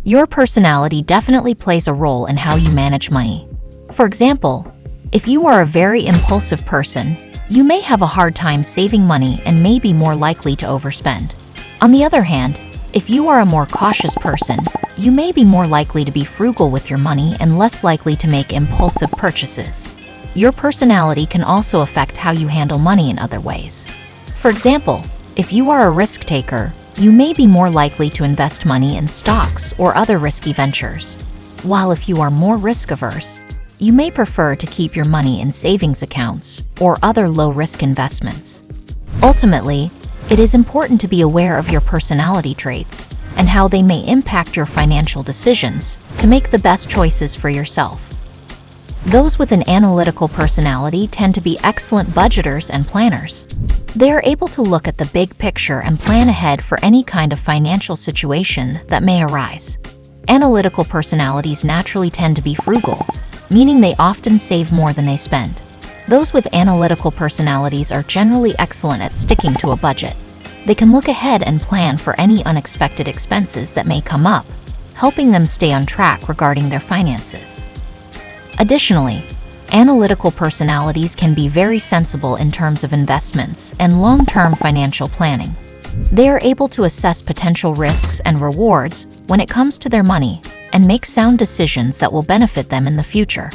Your personality definitely plays a role in how you manage money. For example, if you are a very impulsive person, you may have a hard time saving money and may be more likely to overspend. On the other hand, if you are a more cautious person, you may be more likely to be frugal with your money and less likely to make impulsive purchases. Your personality can also affect how you handle money in other ways. For example, if you are a risk taker, you may be more likely to invest money in stocks or other risky ventures. While if you are more risk-averse, you may prefer to keep your money in savings accounts or other low-risk investments. Ultimately, it is important to be aware of your personality traits and how they may impact your financial decisions to make the best choices for yourself. Those with an analytical personality tend to be excellent budgeters and planners. They are able to look at the big picture and plan ahead for any kind of financial situation that may arise. Analytical personalities naturally tend to be frugal, meaning they often save more than they spend. Those with analytical personalities are generally excellent at sticking to a budget. They can look ahead and plan for any unexpected expenses that may come up, helping them stay on track regarding their finances. Additionally, analytical personalities can be very sensible in terms of investments and long-term financial planning. They are able to assess potential risks and rewards when it comes to their money and make sound decisions that will benefit them in the future.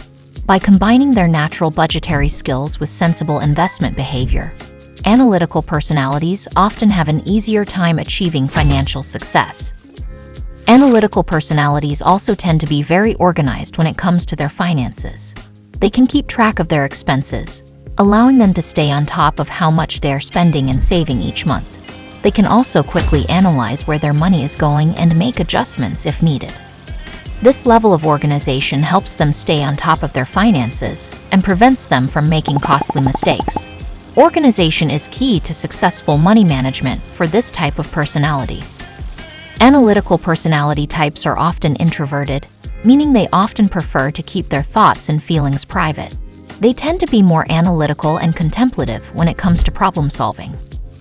By combining their natural budgetary skills with sensible investment behavior, analytical personalities often have an easier time achieving financial success. Analytical personalities also tend to be very organized when it comes to their finances. They can keep track of their expenses, allowing them to stay on top of how much they are spending and saving each month. They can also quickly analyze where their money is going and make adjustments if needed. This level of organization helps them stay on top of their finances and prevents them from making costly mistakes. Organization is key to successful money management for this type of personality. Analytical personality types are often introverted, meaning they often prefer to keep their thoughts and feelings private. They tend to be more analytical and contemplative when it comes to problem solving.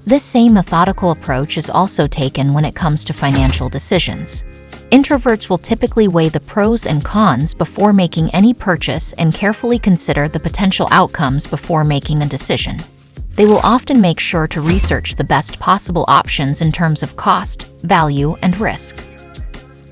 This same methodical approach is also taken when it comes to financial decisions. Introverts will typically weigh the pros and cons before making any purchase and carefully consider the potential outcomes before making a decision. They will often make sure to research the best possible options in terms of cost, value, and risk.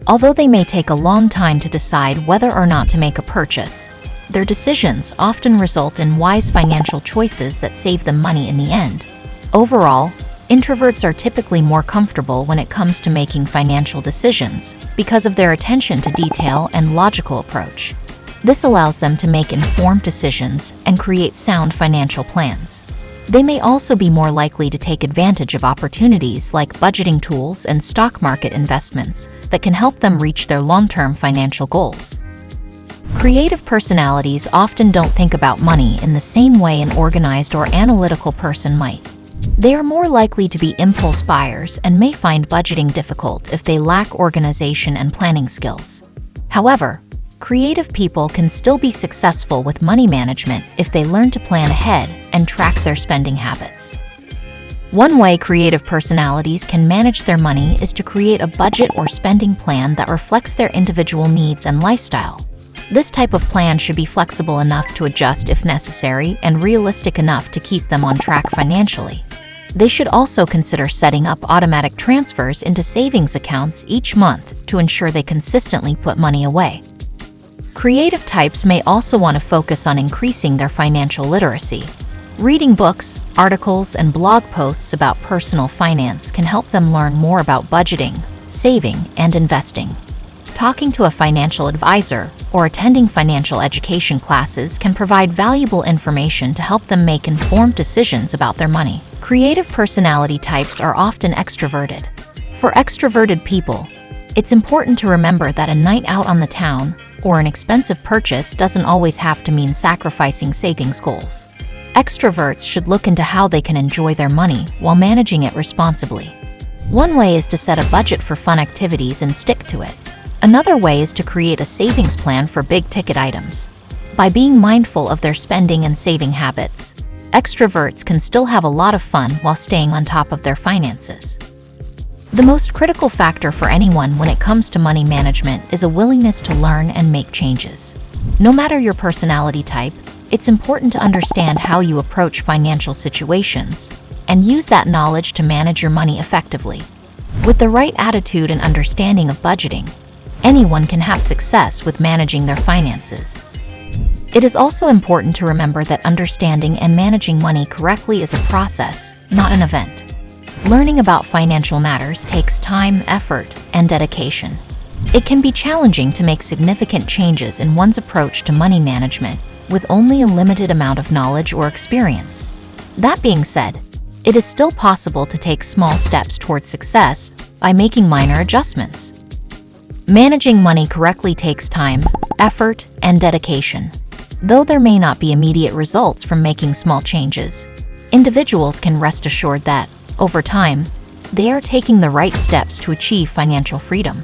Although they may take a long time to decide whether or not to make a purchase, their decisions often result in wise financial choices that save them money in the end. Overall, introverts are typically more comfortable when it comes to making financial decisions because of their attention to detail and logical approach. This allows them to make informed decisions and create sound financial plans. They may also be more likely to take advantage of opportunities like budgeting tools and stock market investments that can help them reach their long-term financial goals. Creative personalities often don't think about money in the same way an organized or analytical person might. They are more likely to be impulse buyers and may find budgeting difficult if they lack organization and planning skills. However, creative people can still be successful with money management if they learn to plan ahead and track their spending habits. One way creative personalities can manage their money is to create a budget or spending plan that reflects their individual needs and lifestyle. This type of plan should be flexible enough to adjust if necessary and realistic enough to keep them on track financially. They should also consider setting up automatic transfers into savings accounts each month to ensure they consistently put money away. Creative types may also want to focus on increasing their financial literacy. Reading books, articles, and blog posts about personal finance can help them learn more about budgeting, saving, and investing. Talking to a financial advisor or attending financial education classes can provide valuable information to help them make informed decisions about their money. Creative personality types are often extroverted. For extroverted people, it's important to remember that a night out on the town or an expensive purchase doesn't always have to mean sacrificing savings goals. Extroverts should look into how they can enjoy their money while managing it responsibly. One way is to set a budget for fun activities and stick to it. Another way is to create a savings plan for big-ticket items. By being mindful of their spending and saving habits, extroverts can still have a lot of fun while staying on top of their finances. The most critical factor for anyone when it comes to money management is a willingness to learn and make changes. No matter your personality type, it's important to understand how you approach financial situations and use that knowledge to manage your money effectively. With the right attitude and understanding of budgeting, anyone can have success with managing their finances. It is also important to remember that understanding and managing money correctly is a process, not an event. Learning about financial matters takes time, effort, and dedication. It can be challenging to make significant changes in one's approach to money management with only a limited amount of knowledge or experience. That being said, it is still possible to take small steps towards success by making minor adjustments. Managing money correctly takes time, effort, and dedication. Though there may not be immediate results from making small changes, individuals can rest assured that, over time, they are taking the right steps to achieve financial freedom.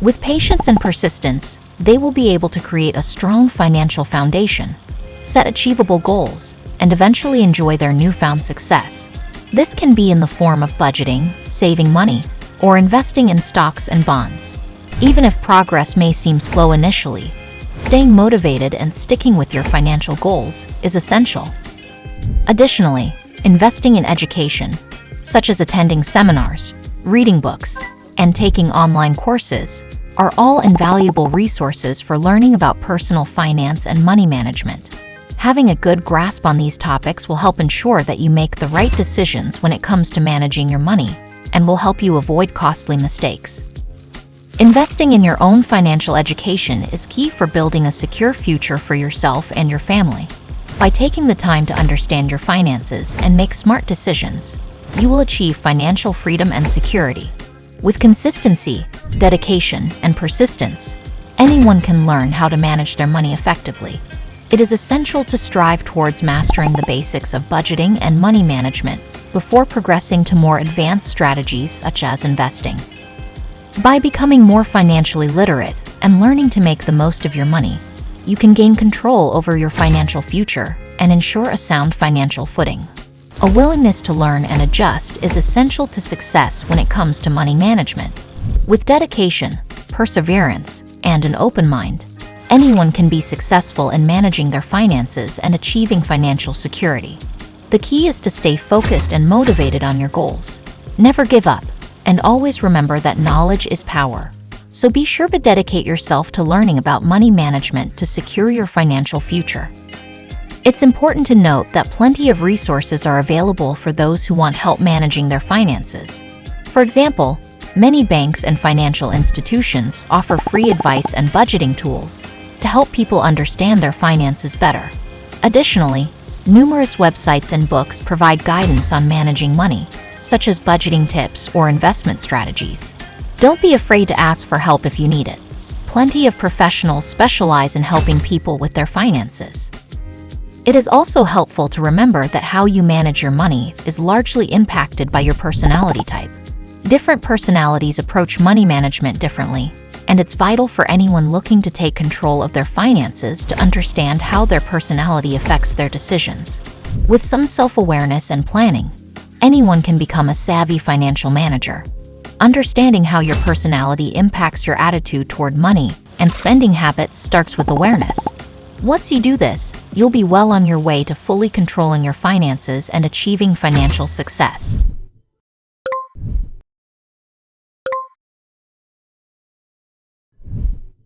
With patience and persistence, they will be able to create a strong financial foundation, set achievable goals, and eventually enjoy their newfound success. This can be in the form of budgeting, saving money, or investing in stocks and bonds. Even if progress may seem slow initially, staying motivated and sticking with your financial goals is essential. Additionally, investing in education, such as attending seminars, reading books, and taking online courses, are all invaluable resources for learning about personal finance and money management. Having a good grasp on these topics will help ensure that you make the right decisions when it comes to managing your money, and will help you avoid costly mistakes. Investing in your own financial education is key for building a secure future for yourself and your family. By taking the time to understand your finances and make smart decisions, you will achieve financial freedom and security. With consistency, dedication, and persistence, anyone can learn how to manage their money effectively. It is essential to strive towards mastering the basics of budgeting and money management before progressing to more advanced strategies such as investing. By becoming more financially literate and learning to make the most of your money, you can gain control over your financial future and ensure a sound financial footing. A willingness to learn and adjust is essential to success when it comes to money management. With dedication, perseverance, and an open mind, anyone can be successful in managing their finances and achieving financial security. The key is to stay focused and motivated on your goals. Never give up, and always remember that knowledge is power. So be sure to dedicate yourself to learning about money management to secure your financial future. It's important to note that plenty of resources are available for those who want help managing their finances. For example, many banks and financial institutions offer free advice and budgeting tools to help people understand their finances better. Additionally, numerous websites and books provide guidance on managing money, such as budgeting tips or investment strategies. Don't be afraid to ask for help if you need it. Plenty of professionals specialize in helping people with their finances. It is also helpful to remember that how you manage your money is largely impacted by your personality type. Different personalities approach money management differently, and it's vital for anyone looking to take control of their finances to understand how their personality affects their decisions. With some self-awareness and planning, anyone can become a savvy financial manager. Understanding how your personality impacts your attitude toward money and spending habits starts with awareness. Once you do this, you'll be well on your way to fully controlling your finances and achieving financial success.